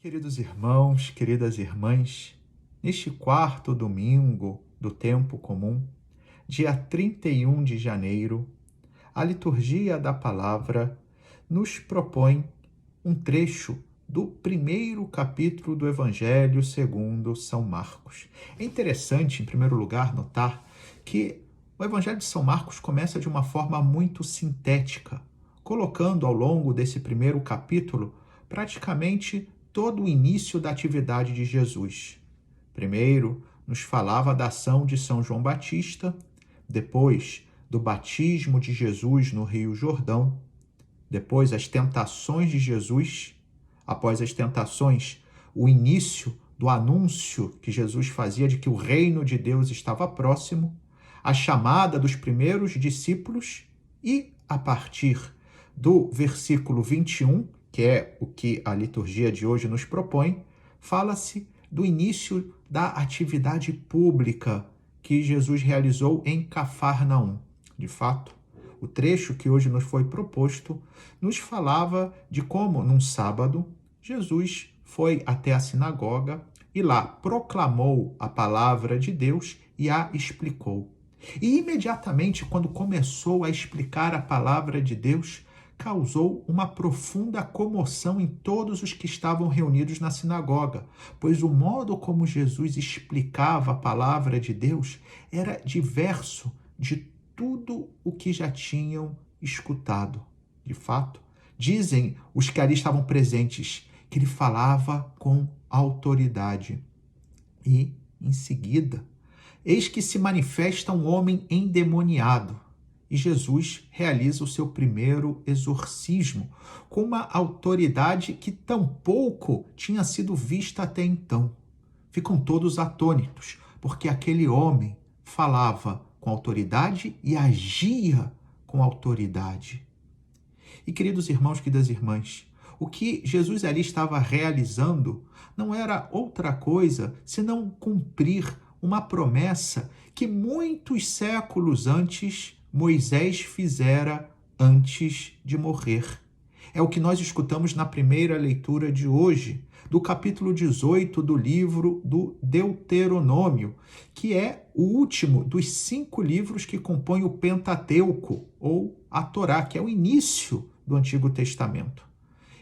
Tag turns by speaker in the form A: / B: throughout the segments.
A: Queridos irmãos, queridas irmãs, neste quarto domingo do tempo comum, dia 31 de janeiro, a liturgia da palavra nos propõe um trecho do primeiro capítulo do Evangelho segundo São Marcos. É interessante, em primeiro lugar, notar que o Evangelho de São Marcos começa de uma forma muito sintética, colocando ao longo desse primeiro capítulo praticamente todo o início da atividade de Jesus. Primeiro, nos falava da ação de São João Batista, depois do batismo de Jesus no Rio Jordão, depois as tentações de Jesus, após as tentações, o início do anúncio que Jesus fazia de que o reino de Deus estava próximo, a chamada dos primeiros discípulos e, a partir do versículo 21, que é o que a liturgia de hoje nos propõe, fala-se do início da atividade pública que Jesus realizou em Cafarnaum. De fato, o trecho que hoje nos foi proposto nos falava de como, num sábado, Jesus foi até a sinagoga e lá proclamou a palavra de Deus e a explicou. E imediatamente, quando começou a explicar a palavra de Deus, causou uma profunda comoção em todos os que estavam reunidos na sinagoga, pois o modo como Jesus explicava a palavra de Deus era diverso de tudo o que já tinham escutado. De fato, dizem os que ali estavam presentes que ele falava com autoridade. E, em seguida, eis que se manifesta um homem endemoniado e Jesus realiza o seu primeiro exorcismo com uma autoridade que tampouco tinha sido vista até então. Ficam todos atônitos, porque aquele homem falava com autoridade e agia com autoridade. E, queridos irmãos, queridas irmãs, o que Jesus ali estava realizando não era outra coisa senão cumprir uma promessa que muitos séculos antes Moisés fizera antes de morrer. É o que nós escutamos na primeira leitura de hoje, do capítulo 18 do livro do Deuteronômio, que é o último dos 5 livros que compõem o Pentateuco, ou a Torá, que é o início do Antigo Testamento.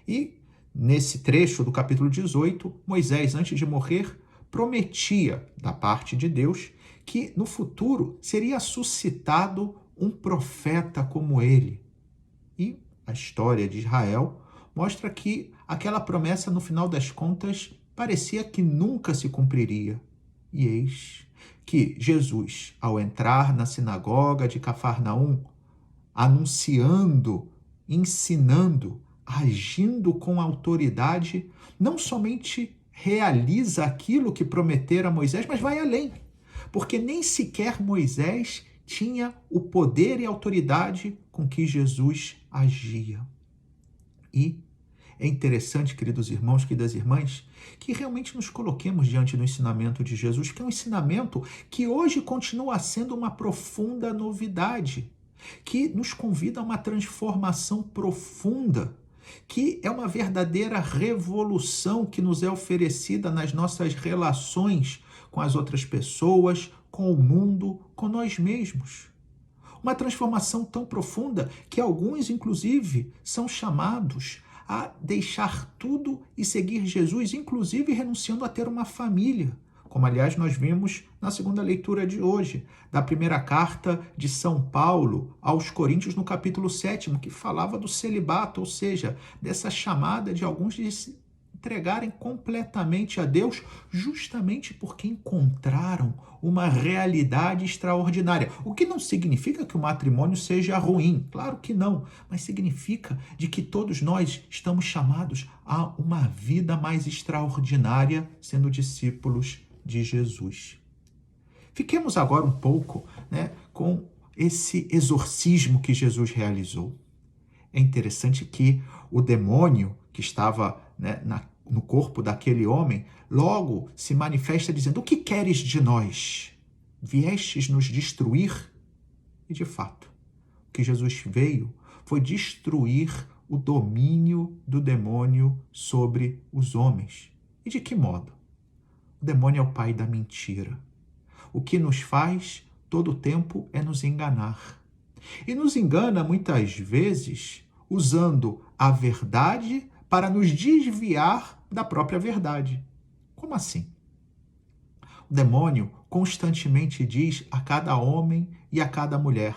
A: E, nesse trecho do capítulo 18, Moisés, antes de morrer, prometia, da parte de Deus, que no futuro seria suscitado um profeta como ele. E a história de Israel mostra que aquela promessa, no final das contas, parecia que nunca se cumpriria. E eis que Jesus, ao entrar na sinagoga de Cafarnaum, anunciando, ensinando, agindo com autoridade, não somente realiza aquilo que prometera a Moisés, mas vai além, porque nem sequer Moisés tinha o poder e autoridade com que Jesus agia. E é interessante, queridos irmãos, queridas irmãs, que realmente nos coloquemos diante do ensinamento de Jesus, que é um ensinamento que hoje continua sendo uma profunda novidade, que nos convida a uma transformação profunda, que é uma verdadeira revolução que nos é oferecida nas nossas relações com as outras pessoas, com o mundo, com nós mesmos. Uma transformação tão profunda que alguns, inclusive, são chamados a deixar tudo e seguir Jesus, inclusive renunciando a ter uma família, como, aliás, nós vimos na segunda leitura de hoje, da primeira carta de São Paulo aos Coríntios, no capítulo 7, que falava do celibato, ou seja, dessa chamada de alguns de se entregarem completamente a Deus, justamente porque encontraram uma realidade extraordinária. O que não significa que o matrimônio seja ruim, claro que não, mas significa de que todos nós estamos chamados a uma vida mais extraordinária, sendo discípulos de Jesus. Fiquemos agora um pouco, com esse exorcismo que Jesus realizou. É interessante que o demônio que estava no corpo daquele homem logo se manifesta dizendo: o que queres de nós? Viestes nos destruir? E de fato, o que Jesus veio foi destruir o domínio do demônio sobre os homens. E de que modo? O demônio é o pai da mentira. O que nos faz todo o tempo é nos enganar. E nos engana muitas vezes usando a verdade para nos desviar da própria verdade. Como assim? O demônio constantemente diz a cada homem e a cada mulher: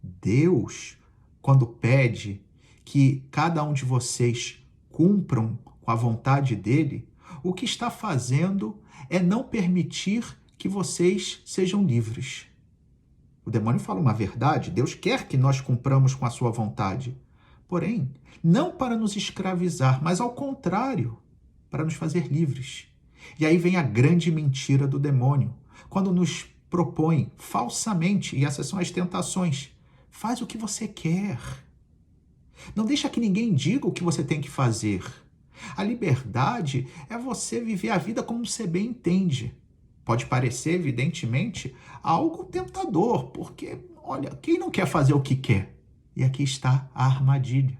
A: Deus, quando pede que cada um de vocês cumpram com a vontade dele, o que está fazendo é não permitir que vocês sejam livres. O demônio fala uma verdade, Deus quer que nós cumpramos com a sua vontade. Porém, não para nos escravizar, mas ao contrário, para nos fazer livres. E aí vem a grande mentira do demônio, quando nos propõe falsamente, e essas são as tentações, faz o que você quer. Não deixa que ninguém diga o que você tem que fazer. A liberdade é você viver a vida como você bem entende. Pode parecer, evidentemente, algo tentador, porque, olha, quem não quer fazer o que quer? E aqui está a armadilha.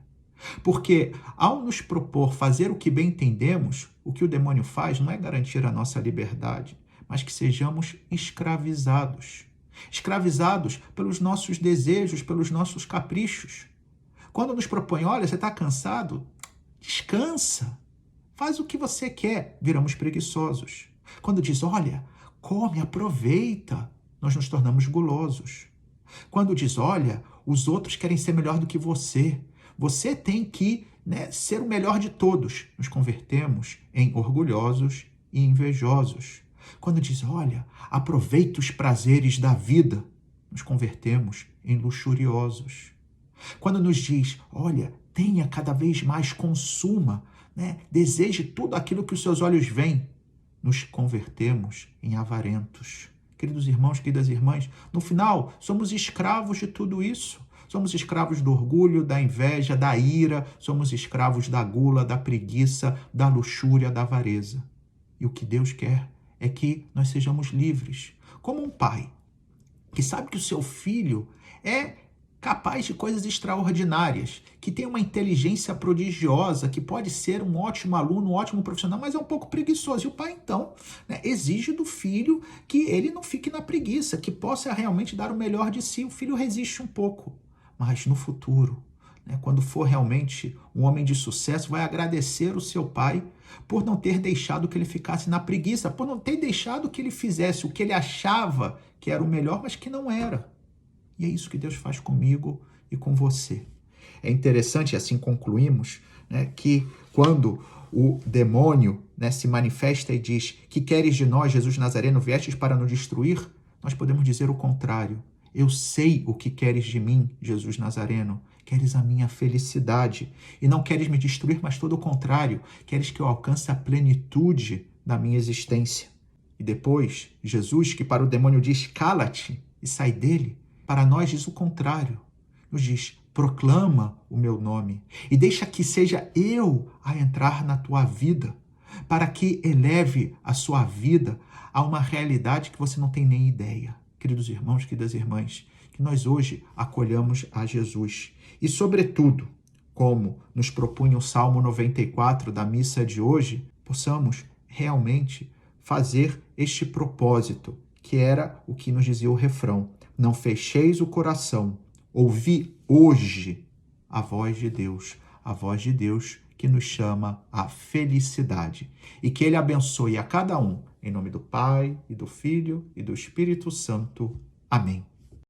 A: Porque, ao nos propor fazer o que bem entendemos, o que o demônio faz não é garantir a nossa liberdade, mas que sejamos escravizados. Escravizados pelos nossos desejos, pelos nossos caprichos. Quando nos propõe, olha, você está cansado? Descansa. Faz o que você quer. Viramos preguiçosos. Quando diz, olha, come, aproveita, nós nos tornamos gulosos. Quando diz, olha, os outros querem ser melhor do que você, você tem que ser o melhor de todos, nos convertemos em orgulhosos e invejosos. Quando diz, olha, aproveita os prazeres da vida, nos convertemos em luxuriosos. Quando nos diz, olha, tenha cada vez mais, consuma, deseje tudo aquilo que os seus olhos veem, nos convertemos em avarentos. Queridos irmãos, queridas irmãs, no final, somos escravos de tudo isso. Somos escravos do orgulho, da inveja, da ira, somos escravos da gula, da preguiça, da luxúria, da avareza. E o que Deus quer é que nós sejamos livres. Como um pai que sabe que o seu filho é capaz de coisas extraordinárias, que tem uma inteligência prodigiosa, que pode ser um ótimo aluno, um ótimo profissional, mas é um pouco preguiçoso. E o pai, então, exige do filho que ele não fique na preguiça, que possa realmente dar o melhor de si. O filho resiste um pouco, mas no futuro, quando for realmente um homem de sucesso, vai agradecer o seu pai por não ter deixado que ele ficasse na preguiça, por não ter deixado que ele fizesse o que ele achava que era o melhor, mas que não era. E é isso que Deus faz comigo e com você. É interessante, e assim concluímos, que quando o demônio se manifesta e diz que queres de nós, Jesus Nazareno, viestes para nos destruir, nós podemos dizer o contrário. Eu sei o que queres de mim, Jesus Nazareno. Queres a minha felicidade. E não queres me destruir, mas todo o contrário. Queres que eu alcance a plenitude da minha existência. E depois, Jesus, que para o demônio diz, cala-te e sai dele, para nós diz o contrário. Nos diz, proclama o meu nome e deixa que seja eu a entrar na tua vida, para que eleve a sua vida a uma realidade que você não tem nem ideia. Queridos irmãos, queridas irmãs, que nós hoje acolhamos a Jesus. E, sobretudo, como nos propunha o Salmo 94 da missa de hoje, possamos realmente fazer este propósito, que era o que nos dizia o refrão. Não fecheis o coração, ouvi hoje a voz de Deus que nos chama à felicidade. E que Ele abençoe a cada um, em nome do Pai, e do Filho, e do Espírito Santo. Amém.